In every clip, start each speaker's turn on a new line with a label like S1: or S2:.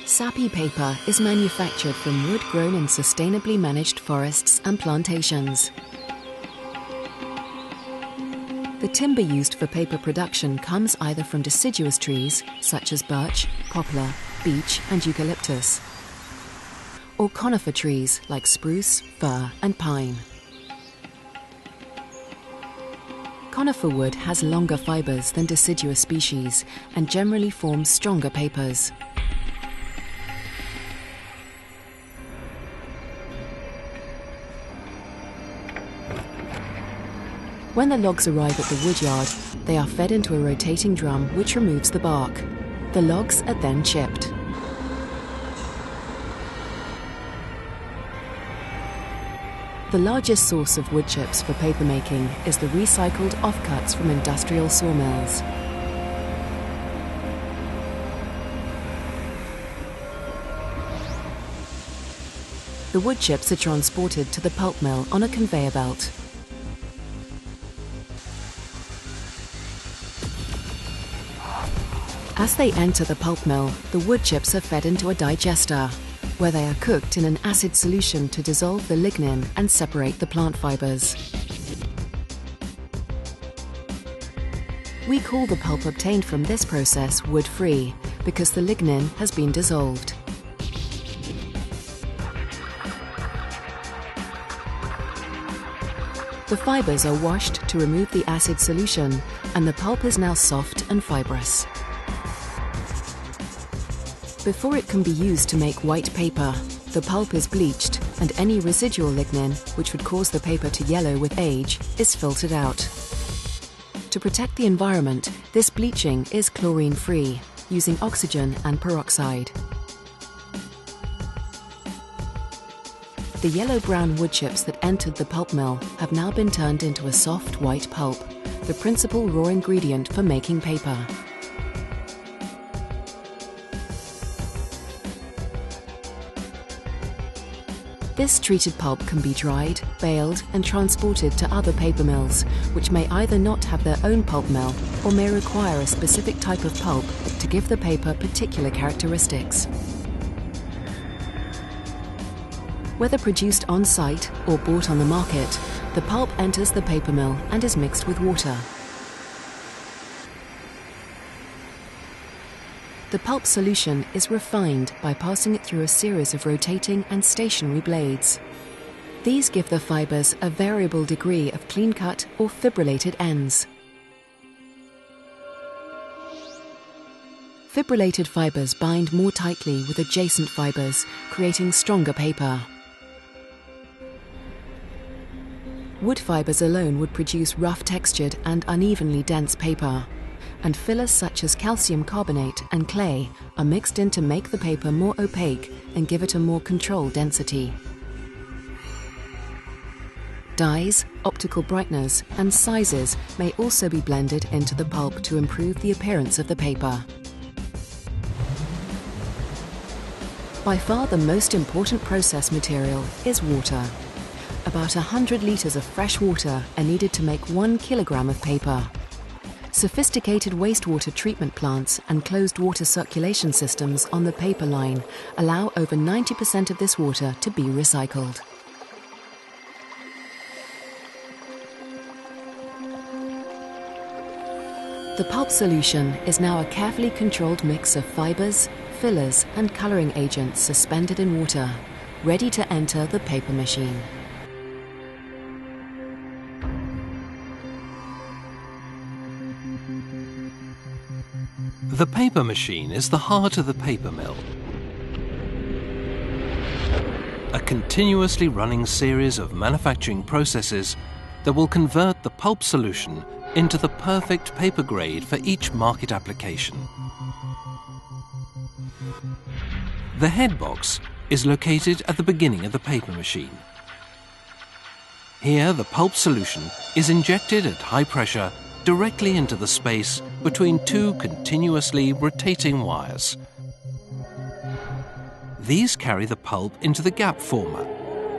S1: Sappy paper is manufactured from wood grown in sustainably managed forests and plantations. The timber used for paper production comes either from deciduous trees, such as birch, poplar, beech and eucalyptus, or conifer trees like spruce, fir and pine. Conifer wood has longer fibers than deciduous species and generally forms stronger papers. When the logs arrive at the woodyard, they are fed into a rotating drum which removes the bark. The logs are then chipped. The largest source of wood chips for papermaking is the recycled offcuts from industrial sawmills. The wood chips are transported to the pulp mill on a conveyor belt. As they enter the pulp mill, the wood chips are fed into a digester, where they are cooked in an acid solution to dissolve the lignin and separate the plant fibers. We call the pulp obtained from this process wood-free because the lignin has been dissolved. The fibers are washed to remove the acid solution, and the pulp is now soft and fibrous. Before it can be used to make white paper, the pulp is bleached and any residual lignin, which would cause the paper to yellow with age, is filtered out. To protect the environment, this bleaching is chlorine-free, using oxygen and peroxide. The yellow-brown wood chips that entered the pulp mill have now been turned into a soft white pulp, the principal raw ingredient for making paper. This treated pulp can be dried, baled and transported to other paper mills, which may either not have their own pulp mill or may require a specific type of pulp to give the paper particular characteristics. Whether produced on-site or bought on the market, the pulp enters the paper mill and is mixed with water. The pulp solution is refined by passing it through a series of rotating and stationary blades. These give the fibers a variable degree of clean-cut or fibrillated ends. Fibrillated fibers bind more tightly with adjacent fibers, creating stronger paper. Wood fibers alone would produce rough-textured and unevenly dense paper, and fillers such as calcium carbonate and clay are mixed in to make the paper more opaque and give it a more controlled density. Dyes, optical brighteners and sizes may also be blended into the pulp to improve the appearance of the paper. By far the most important process material is water. About 100 litres of fresh water are needed to make 1 kilogram of paper. Sophisticated wastewater treatment plants and closed water circulation systems on the paper line allow over 90% of this water to be recycled. The pulp solution is now a carefully controlled mix of fibers, fillers and colouring agents suspended in water, ready to enter the paper machine.
S2: The paper machine is the heart of the paper mill. A continuously running series of manufacturing processes that will convert the pulp solution into the perfect paper grade for each market application. The head box is located at the beginning of the paper machine. Here, the pulp solution is injected at high pressure directly into the space between two continuously rotating wires. These carry the pulp into the gap former,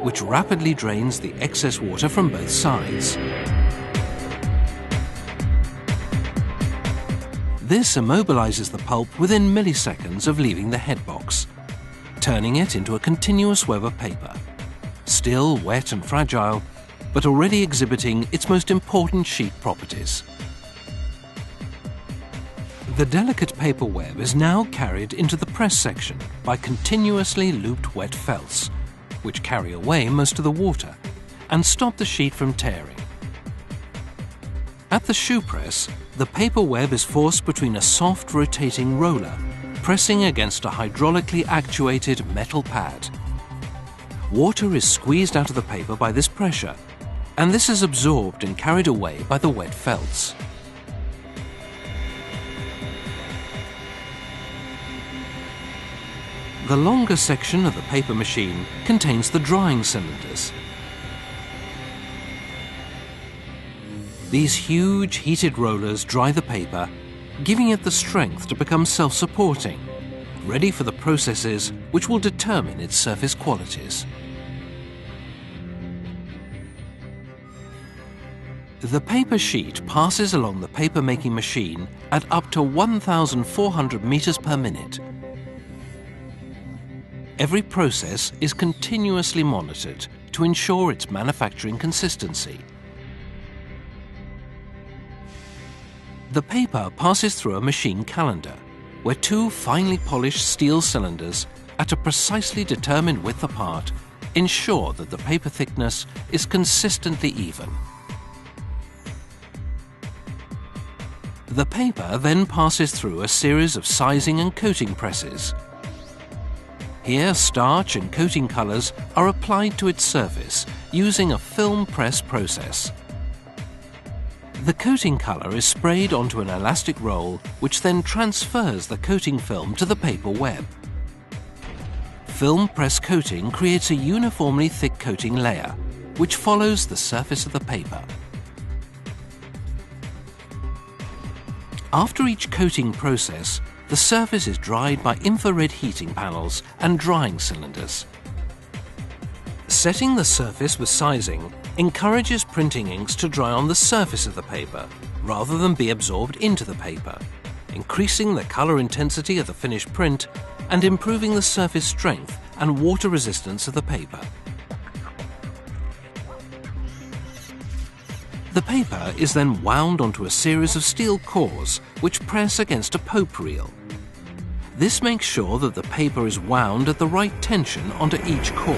S2: which rapidly drains the excess water from both sides. This immobilizes the pulp within milliseconds of leaving the head box, turning it into a continuous web of paper, still wet and fragile, but already exhibiting its most important sheet properties. The delicate paper web is now carried into the press section by continuously looped wet felts, which carry away most of the water and stop the sheet from tearing. At the shoe press, the paper web is forced between a soft rotating roller, pressing against a hydraulically actuated metal pad. Water is squeezed out of the paper by this pressure, and this is absorbed and carried away by the wet felts. The longer section of the paper machine contains the drying cylinders. These huge heated rollers dry the paper, giving it the strength to become self-supporting, ready for the processes which will determine its surface qualities. The paper sheet passes along the paper-making machine at up to 1,400 meters per minute. Every process is continuously monitored to ensure its manufacturing consistency. The paper passes through a machine calendar, where two finely polished steel cylinders at a precisely determined width apart ensure that the paper thickness is consistently even. The paper then passes through a series of sizing and coating presses. Here, starch and coating colors are applied to its surface using a film press process. The coating color is sprayed onto an elastic roll, which then transfers the coating film to the paper web. Film press coating creates a uniformly thick coating layer, which follows the surface of the paper. After each coating process, the surface is dried by infrared heating panels and drying cylinders. Setting the surface with sizing encourages printing inks to dry on the surface of the paper rather than be absorbed into the paper, increasing the color intensity of the finished print and improving the surface strength and water resistance of the paper. The paper is then wound onto a series of steel cores which press against a pope reel. This makes sure that the paper is wound at the right tension onto each core.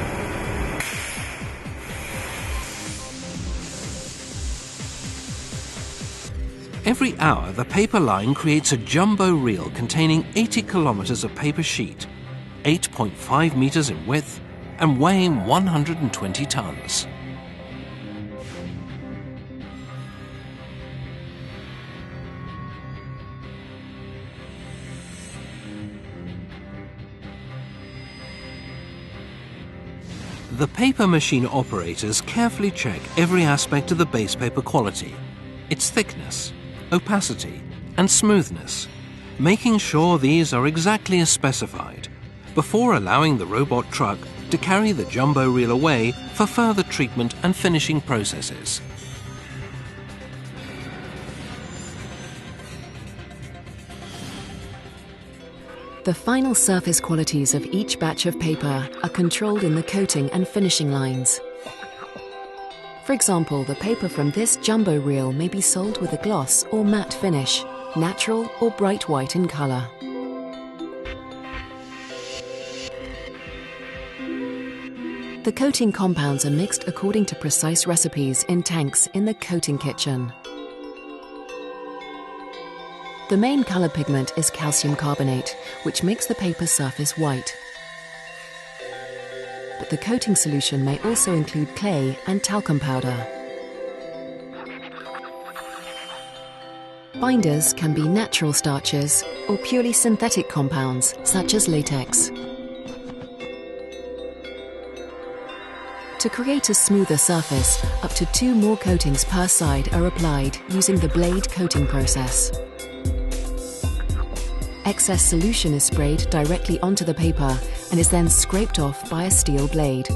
S2: Every hour, the paper line creates a jumbo reel containing 80 kilometers of paper sheet, 8.5 meters in width, and weighing 120 tons. The paper machine operators carefully check every aspect of the base paper quality, its thickness, opacity, and smoothness, making sure these are exactly as specified, before allowing the robot truck to carry the jumbo reel away for further treatment and finishing processes.
S1: The final surface qualities of each batch of paper are controlled in the coating and finishing lines. For example, the paper from this jumbo reel may be sold with a gloss or matte finish, natural or bright white in color. The coating compounds are mixed according to precise recipes in tanks in the coating kitchen. The main color pigment is calcium carbonate, which makes the paper surface white. But the coating solution may also include clay and talcum powder. Binders can be natural starches or purely synthetic compounds, such as latex. To create a smoother surface, up to 2 more coatings per side are applied using the blade coating process. Excess solution is sprayed directly onto the paper and is then scraped off by a steel blade.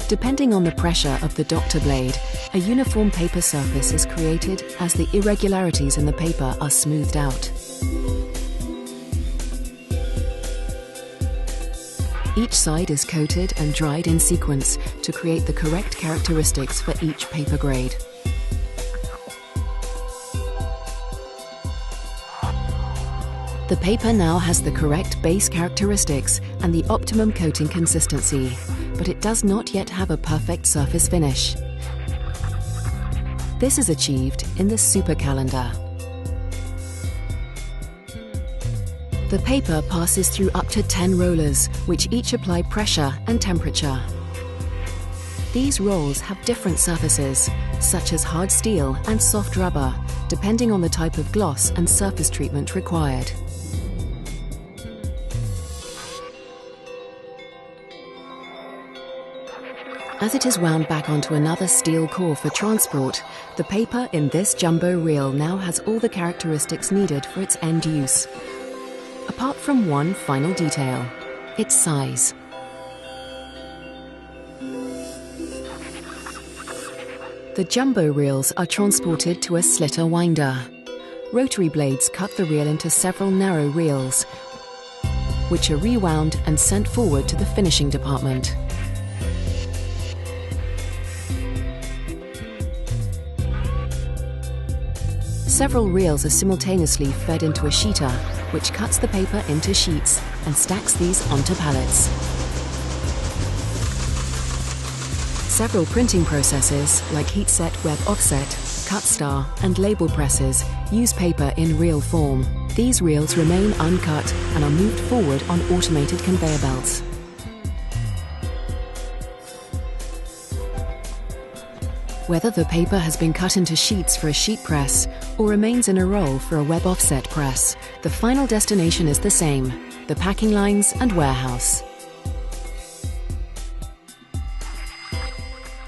S1: Depending on the pressure of the doctor blade, a uniform paper surface is created as the irregularities in the paper are smoothed out. Each side is coated and dried in sequence to create the correct characteristics for each paper grade. The paper now has the correct base characteristics and the optimum coating consistency, but it does not yet have a perfect surface finish. This is achieved in the super calendar. The paper passes through up to 10 rollers, which each apply pressure and temperature. These rolls have different surfaces, such as hard steel and soft rubber, depending on the type of gloss and surface treatment required. As it is wound back onto another steel core for transport, the paper in this jumbo reel now has all the characteristics needed for its end use. Apart from one final detail, its size. The jumbo reels are transported to a slitter winder. Rotary blades cut the reel into several narrow reels, which are rewound and sent forward to the finishing department. Several reels are simultaneously fed into a sheeter, which cuts the paper into sheets and stacks these onto pallets. Several printing processes, like heat-set web offset, cut star, and label presses, use paper in reel form. These reels remain uncut and are moved forward on automated conveyor belts. Whether the paper has been cut into sheets for a sheet press or remains in a roll for a web offset press, the final destination is the same: the packing lines and warehouse.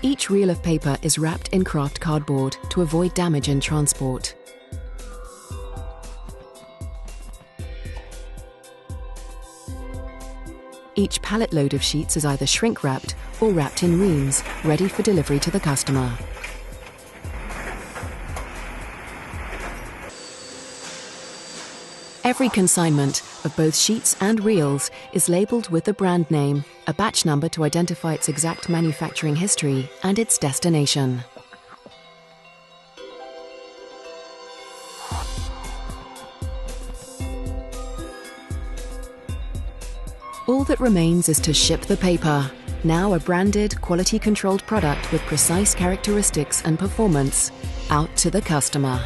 S1: Each reel of paper is wrapped in kraft cardboard to avoid damage in transport. Each pallet load of sheets is either shrink-wrapped or wrapped in reams, ready for delivery to the customer. Every consignment of both sheets and reels is labelled with the brand name, a batch number to identify its exact manufacturing history, and its destination. All that remains is to ship the paper, now a branded, quality-controlled product with precise characteristics and performance, out to the customer.